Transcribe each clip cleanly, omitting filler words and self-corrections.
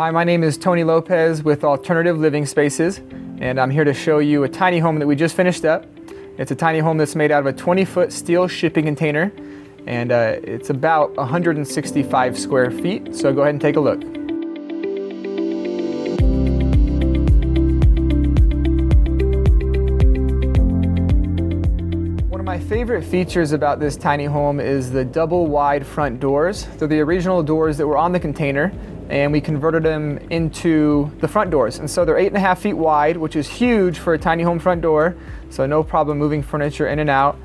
Hi, my name is Tony Lopez with Alternative Living Spaces, and I'm here to show you a tiny home that we just finished up. It's a tiny home that's made out of a 20-foot steel shipping container, and it's about 165 square feet, so go ahead and take a look. One of my favorite features about this tiny home is the double wide front doors. They're the original doors that were on the container, and we converted them into the front doors. And so they're 8.5 feet wide, which is huge for a tiny home front door, so no problem moving furniture in and out.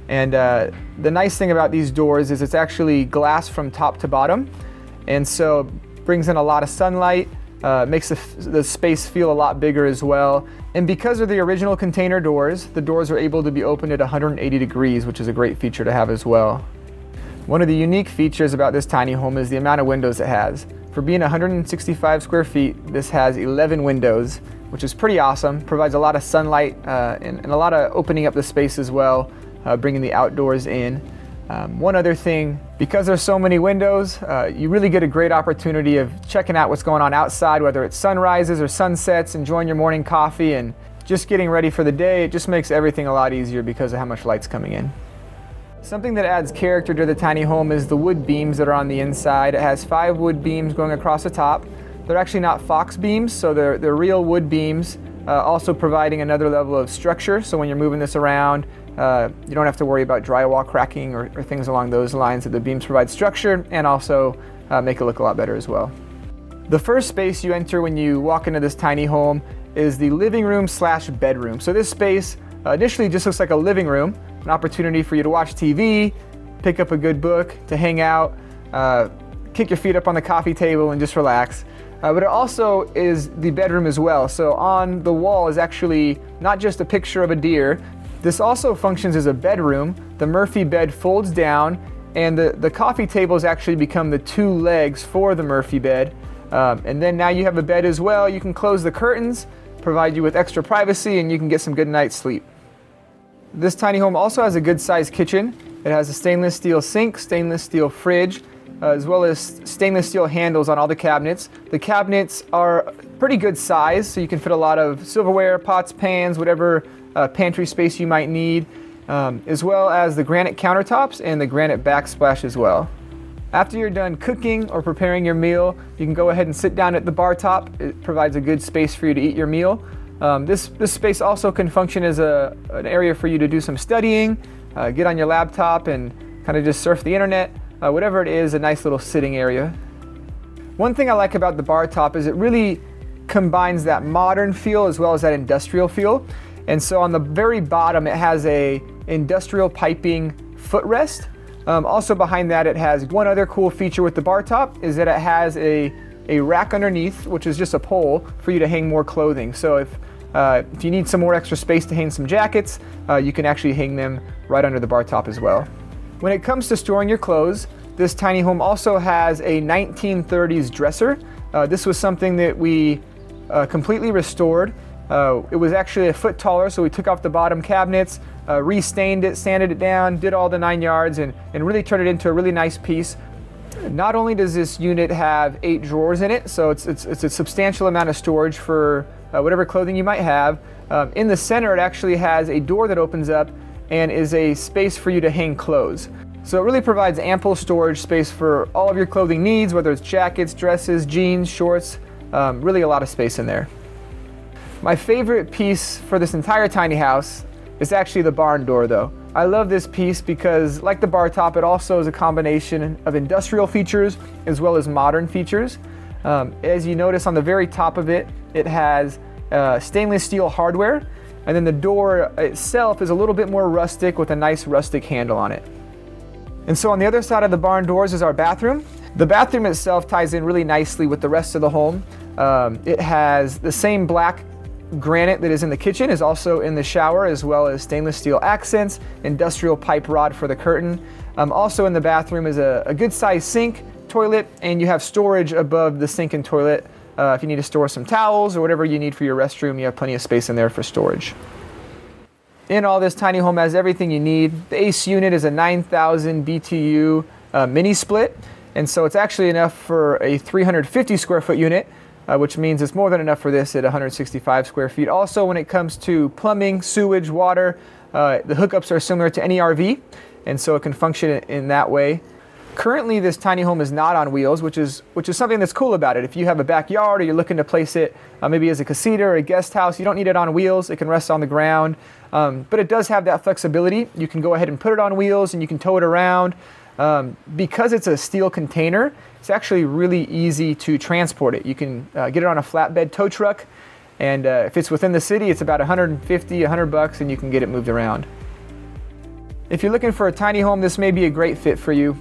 And the nice thing about these doors is it's actually glass from top to bottom, and so brings in a lot of sunlight, makes the space feel a lot bigger as well. And because of the original container doors, the doors are able to be opened at 180 degrees, which is a great feature to have as well. One of the unique features about this tiny home is the amount of windows it has. For being 165 square feet, this has 11 windows, which is pretty awesome. Provides a lot of sunlight and a lot of opening up the space as well, bringing the outdoors in. One other thing, because there's so many windows, you really get a great opportunity of checking out what's going on outside, whether it's sunrises or sunsets, enjoying your morning coffee, and just getting ready for the day. It just makes everything a lot easier because of how much light's coming in. Something that adds character to the tiny home is the wood beams that are on the inside. It has 5 wood beams going across the top. They're actually not Fox beams, so they're real wood beams, also providing another level of structure. So when you're moving this around, you don't have to worry about drywall cracking or things along those lines. That the beams provide structure and also make it look a lot better as well. The first space you enter when you walk into this tiny home is the living room / bedroom. So this space initially just looks like a living room, an opportunity for you to watch TV, pick up a good book, to hang out, kick your feet up on the coffee table and just relax. But it also is the bedroom as well. So on the wall is actually not just a picture of a deer. This also functions as a bedroom. The Murphy bed folds down, and the coffee tables actually become the 2 legs for the Murphy bed. And then now you have a bed as well. You can close the curtains, provide you with extra privacy, and you can get some good night's sleep. This tiny home also has a good sized kitchen. It has a stainless steel sink, stainless steel fridge, as well as stainless steel handles on all the cabinets. The cabinets are pretty good size, so you can fit a lot of silverware, pots, pans, whatever pantry space you might need, as well as the granite countertops and the granite backsplash as well. After you're done cooking or preparing your meal, you can go ahead and sit down at the bar top. It provides a good space for you to eat your meal. This space also can function as an area for you to do some studying, get on your laptop and kind of just surf the internet, whatever it is, a nice little sitting area. One thing I like about the bar top is it really combines that modern feel as well as that industrial feel. And so on the very bottom it has a industrial piping footrest. Also behind that it has one other cool feature with the bar top is that it has a rack underneath, which is just a pole for you to hang more clothing. So if you need some more extra space to hang some jackets, you can actually hang them right under the bar top as well. When it comes to storing your clothes, this tiny home also has a 1930s dresser. This was something that we completely restored. It was actually a foot taller, so we took off the bottom cabinets, re-stained it, sanded it down, did all the 9 yards, and really turned it into a really nice piece. Not only does this unit have 8 drawers in it, so it's a substantial amount of storage for whatever clothing you might have. In the center it actually has a door that opens up and is a space for you to hang clothes. So it really provides ample storage space for all of your clothing needs, whether it's jackets, dresses, jeans, shorts, really a lot of space in there. My favorite piece for this entire tiny house is actually the barn door though. I love this piece because, like the bar top, it also is a combination of industrial features as well as modern features. As you notice on the very top of it, it has stainless steel hardware, and then the door itself is a little bit more rustic with a nice rustic handle on it. And so on the other side of the barn doors is our bathroom. The bathroom itself ties in really nicely with the rest of the home. It has the same black granite that is in the kitchen is also in the shower, as well as stainless steel accents, industrial pipe rod for the curtain. Also in the bathroom is a good sized sink, toilet, and you have storage above the sink and toilet. If you need to store some towels or whatever you need for your restroom, you have plenty of space in there for storage. In all, this tiny home has everything you need. The AC unit is a 9,000 BTU mini split, and so it's actually enough for a 350 square foot unit. which means it's more than enough for this at 165 square feet. Also, when it comes to plumbing, sewage, water, the hookups are similar to any RV, and so it can function in that way. Currently, this tiny home is not on wheels, which is something that's cool about it. If you have a backyard or you're looking to place it maybe as a casita or a guest house, you don't need it on wheels. It can rest on the ground, but it does have that flexibility. You can go ahead and put it on wheels and you can tow it around. Because it's a steel container, it's actually really easy to transport it. You can get it on a flatbed tow truck, and if it's within the city, it's about $150, $100, and you can get it moved around. If you're looking for a tiny home, this may be a great fit for you.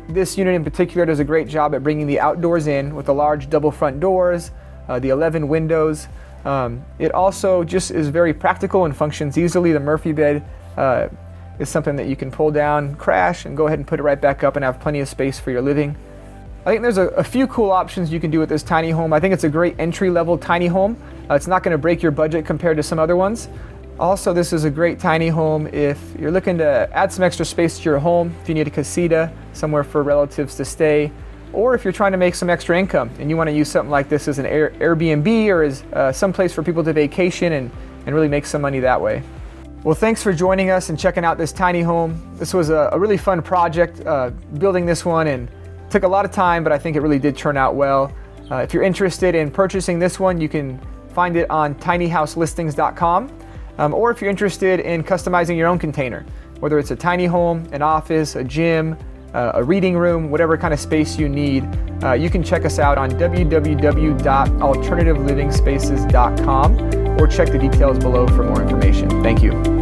This unit in particular does a great job at bringing the outdoors in with the large double front doors, the 11 windows. It also just is very practical and functions easily. The Murphy bed is something that you can pull down, crash, and go ahead and put it right back up and have plenty of space for your living. I think there's a few cool options you can do with this tiny home. I think it's a great entry-level tiny home. It's not going to break your budget compared to some other ones. Also, this is a great tiny home if you're looking to add some extra space to your home, if you need a casita, somewhere for relatives to stay, or if you're trying to make some extra income and you want to use something like this as an Airbnb or as some place for people to vacation and really make some money that way. Well, thanks for joining us and checking out this tiny home. This was a really fun project, building this one, and it took a lot of time, but I think it really did turn out well. If you're interested in purchasing this one, you can find it on tinyhouselistings.com. Or if you're interested in customizing your own container, whether it's a tiny home, an office, a gym, a reading room, whatever kind of space you need, you can check us out on www.alternativeliving spaces.com or check the details below for more information. Thank you.